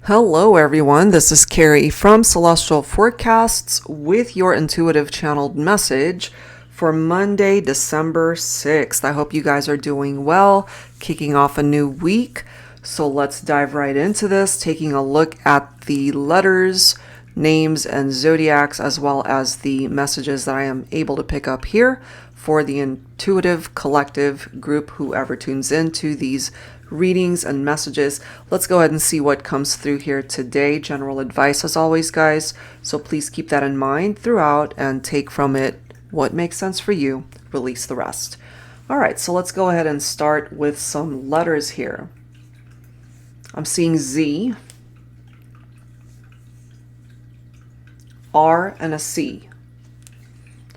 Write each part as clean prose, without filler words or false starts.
Hello, everyone. This is Carrie from Celestial Forecasts with your intuitive channeled message for Monday, December 6th. I hope you guys are doing well, kicking off a new week. So let's dive right into this, taking a look at the letters, names, and zodiacs, as well as the messages that I am able to pick up here for the intuitive collective group, whoever tunes into these readings and messages. Let's go ahead and see what comes through here today. General advice as always, guys, so please keep that in mind throughout and take from it what makes sense for you. Release the rest. All right, so let's go ahead and start with some letters here. I'm seeing Z, R, and a C.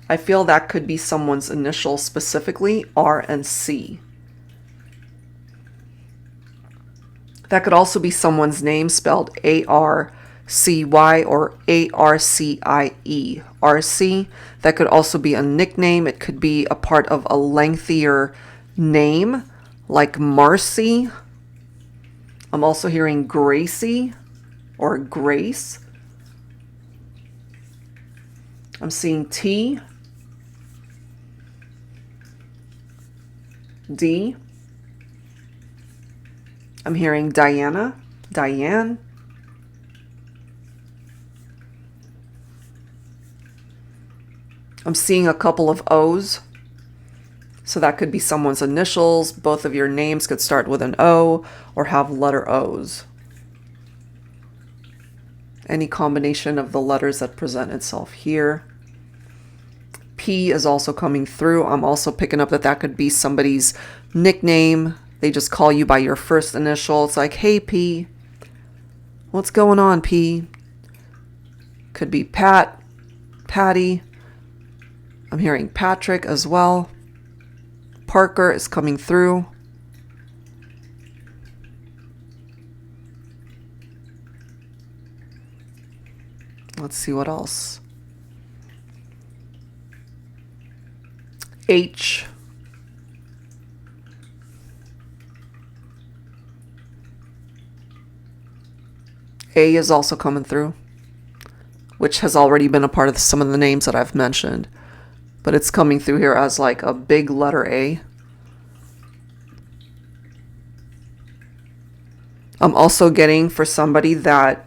I feel that could be someone's initial, specifically R and C. That could also be someone's name spelled A-R-C-Y or A-R-C-I-E. RC. That could also be a nickname. It could be a part of a lengthier name like Marcy. I'm also hearing Gracie or Grace. I'm seeing T, D. I'm hearing Diana, Diane. I'm seeing a couple of O's. So that could be someone's initials. Both of your names could start with an O or have letter O's. Any combination of the letters that present itself here. P is also coming through. I'm also picking up that that could be somebody's nickname. They just call you by your first initial. It's like, hey, P. What's going on, P? Could be Pat, Patty. I'm hearing Patrick as well. Parker is coming through. Let's see what else. H. A is also coming through, which has already been a part of some of the names that I've mentioned, but it's coming through here as like a big letter A. I'm also getting for somebody that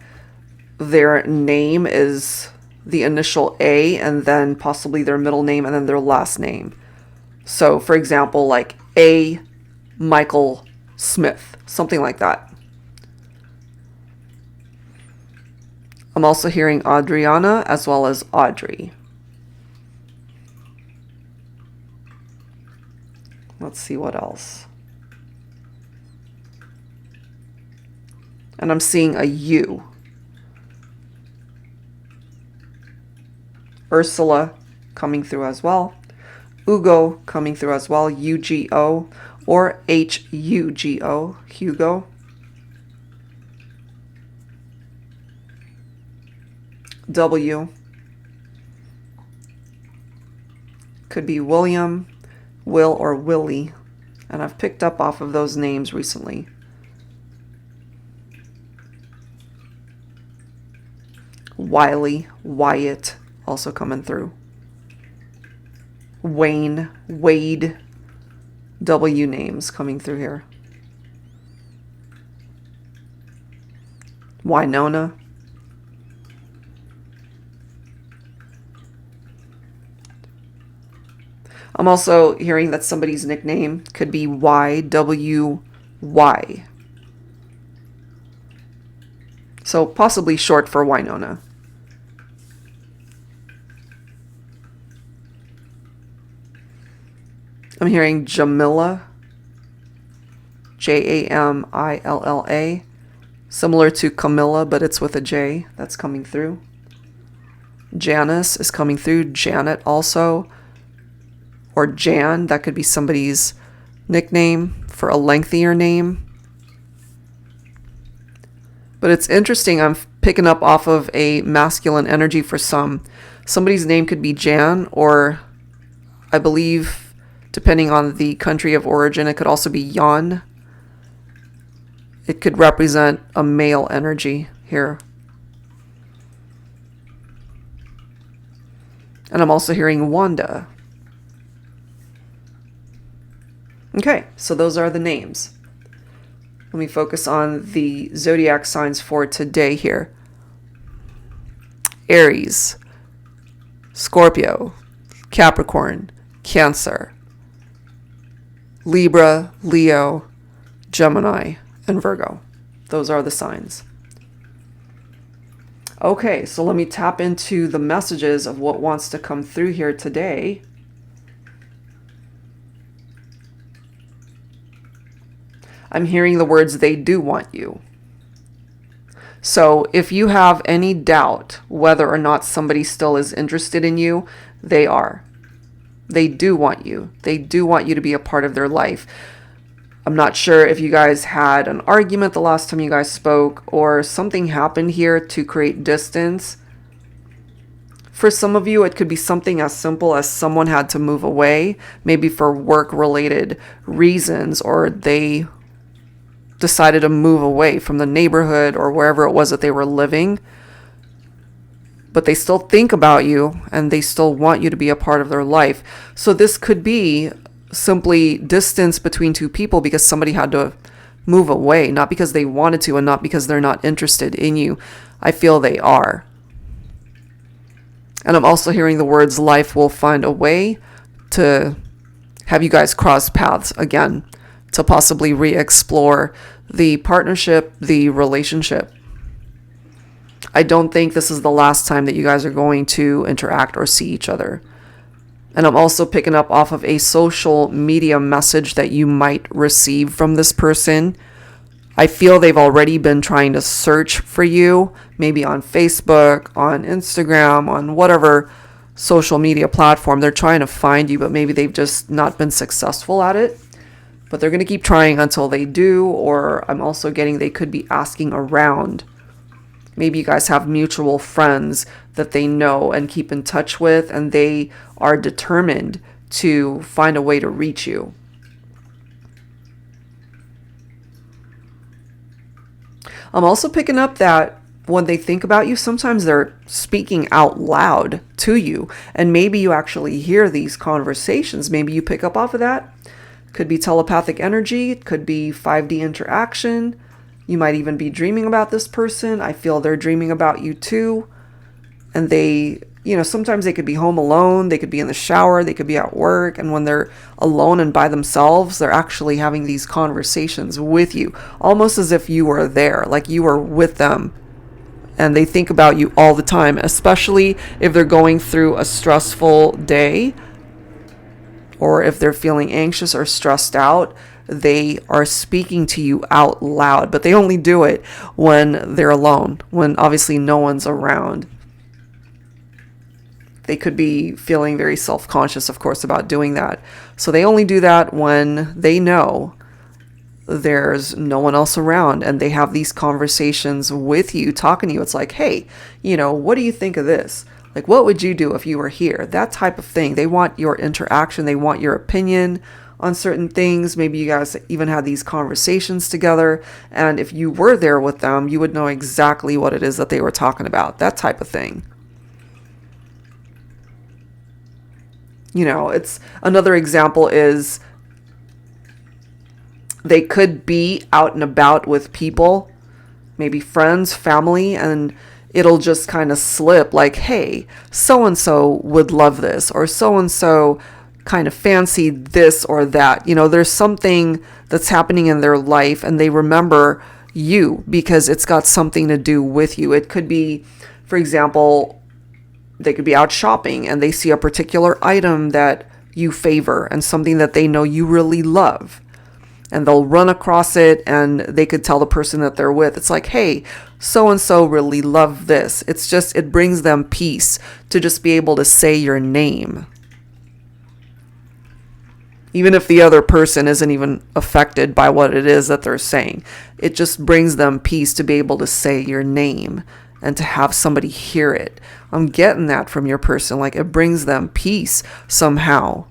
their name is the initial A and then possibly their middle name and then their last name. So for example, like A. Michael Smith, something like that. I'm also hearing Adriana as well as Audrey. Let's see what else. And I'm seeing a U. Ursula coming through as well. Ugo coming through as well. U-G-O or H-U-G-O. Hugo. W. Could be William, Will, or Willie. And I've picked up off of those names recently. Wiley, Wyatt, also coming through. Wayne, Wade, W names coming through here. Winona. I'm also hearing that somebody's nickname could be YWY. So possibly short for Winona. I'm hearing Jamila, Jamilla, similar to Camilla, but it's with a J. That's coming through. Janice is coming through. Janet also. Or Jan, that could be somebody's nickname for a lengthier name. But it's interesting, I'm picking up off of a masculine energy for some. Somebody's name could be Jan, or I believe, depending on the country of origin, it could also be Jan. It could represent a male energy here. And I'm also hearing Wanda. Okay, so those are the names. Let me focus on the zodiac signs for today here. Aries, Scorpio, Capricorn, Cancer, Libra, Leo, Gemini, and Virgo. Those are the signs. Okay, so let me tap into the messages of what wants to come through here today. I'm hearing the words, they do want you. So if you have any doubt whether or not somebody still is interested in you, they are. They do want you. They do want you to be a part of their life. I'm not sure if you guys had an argument the last time you guys spoke, or something happened here to create distance. For some of you, it could be something as simple as someone had to move away, maybe for work-related reasons, or they decided to move away from the neighborhood or wherever it was that they were living. But they still think about you and they still want you to be a part of their life. So this could be simply distance between two people because somebody had to move away, not because they wanted to and not because they're not interested in you. I feel they are. And I'm also hearing the words, life will find a way to have you guys cross paths again, to possibly re-explore the partnership, the relationship. I don't think this is the last time that you guys are going to interact or see each other. And I'm also picking up off of a social media message that you might receive from this person. I feel they've already been trying to search for you, maybe on Facebook, on Instagram, on whatever social media platform. They're trying to find you, but maybe they've just not been successful at it. But they're going to keep trying until they do, or I'm also getting they could be asking around. Maybe you guys have mutual friends that they know and keep in touch with, and they are determined to find a way to reach you. I'm also picking up that when they think about you, sometimes they're speaking out loud to you, and maybe you actually hear these conversations. Maybe you pick up off of that. Could be telepathic energy. It could be 5D interaction. You might even be dreaming about this person. I feel they're dreaming about you too. And they, sometimes they could be home alone. They could be in the shower. They could be at work. And when they're alone and by themselves, they're actually having these conversations with you, almost as if you were there, like you were with them. And they think about you all the time, especially if they're going through a stressful day, or if they're feeling anxious or stressed out. They are speaking to you out loud, but they only do it when they're alone, when obviously no one's around. They could be feeling very self-conscious, of course, about doing that. So they only do that when they know there's no one else around, and they have these conversations with you, talking to you. It's like, hey, what do you think of this? Like, what would you do if you were here? That type of thing. They want your interaction. They want your opinion on certain things. Maybe you guys even had these conversations together, and if you were there with them, you would know exactly what it is that they were talking about. That type of thing. It's another example is they could be out and about with people, maybe friends, family, and it'll just kind of slip like, hey, so-and-so would love this, or so-and-so kind of fancy this or that. There's something that's happening in their life and they remember you because it's got something to do with you. It could be, for example, they could be out shopping and they see a particular item that you favor and something that they know you really love. And they'll run across it and they could tell the person that they're with. It's like, hey, so-and-so really love this. It brings them peace to just be able to say your name. Even if the other person isn't even affected by what it is that they're saying. It just brings them peace to be able to say your name and to have somebody hear it. I'm getting that from your person. Like, it brings them peace somehow.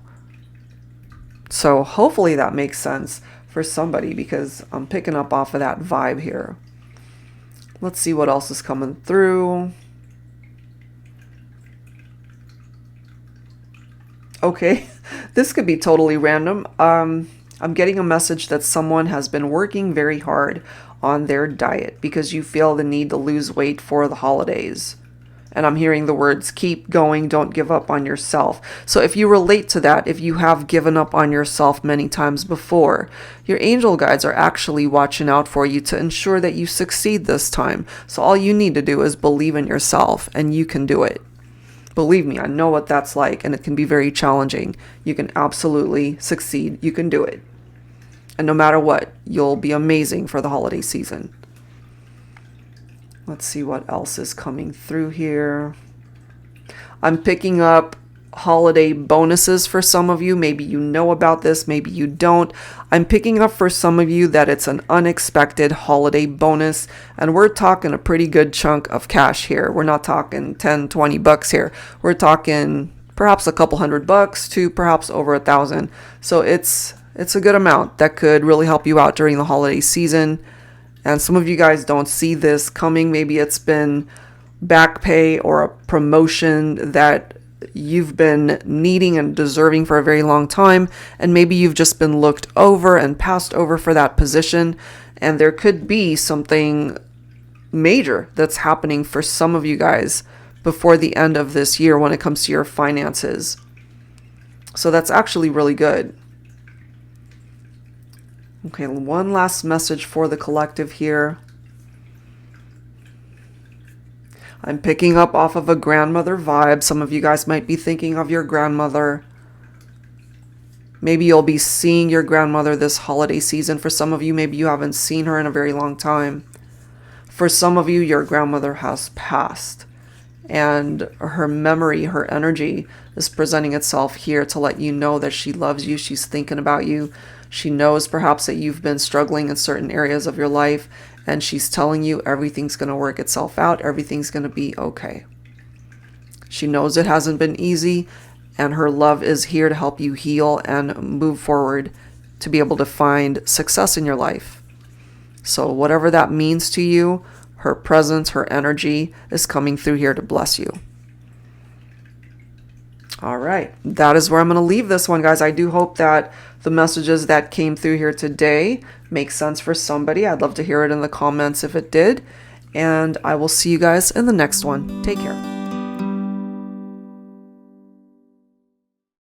So hopefully that makes sense for somebody, because I'm picking up off of that vibe here. Let's see what else is coming through. Okay, this could be totally random. I'm getting a message that someone has been working very hard on their diet because you feel the need to lose weight for the holidays. And I'm hearing the words, keep going, don't give up on yourself. So if you relate to that, if you have given up on yourself many times before, your angel guides are actually watching out for you to ensure that you succeed this time. So all you need to do is believe in yourself, and you can do it. Believe me, I know what that's like, and it can be very challenging. You can absolutely succeed. You can do it. And no matter what, you'll be amazing for the holiday season. Let's see what else is coming through here. I'm picking up holiday bonuses for some of you. Maybe you know about this, maybe you don't. I'm picking up for some of you that it's an unexpected holiday bonus, and we're talking a pretty good chunk of cash here. We're not talking 10, 20 bucks here. We're talking perhaps a couple $100 to perhaps over 1,000. So it's a good amount that could really help you out during the holiday season. And some of you guys don't see this coming. Maybe it's been back pay or a promotion that you've been needing and deserving for a very long time. And maybe you've just been looked over and passed over for that position. And there could be something major that's happening for some of you guys before the end of this year when it comes to your finances. So that's actually really good. Okay, one last message for the collective here. I'm picking up off of a grandmother vibe. Some of you guys might be thinking of your grandmother. Maybe you'll be seeing your grandmother this holiday season. For some of you, maybe you haven't seen her in a very long time. For some of you, your grandmother has passed, and her memory, her energy is presenting itself here to let you know that she loves you. She's thinking about you. She knows perhaps that you've been struggling in certain areas of your life, and she's telling you everything's going to work itself out. Everything's going to be okay. She knows it hasn't been easy, and her love is here to help you heal and move forward to be able to find success in your life. So whatever that means to you, her presence, her energy is coming through here to bless you. All right, that is where I'm going to leave this one, guys. I do hope that the messages that came through here today make sense for somebody. I'd love to hear it in the comments if it did. And I will see you guys in the next one. Take care.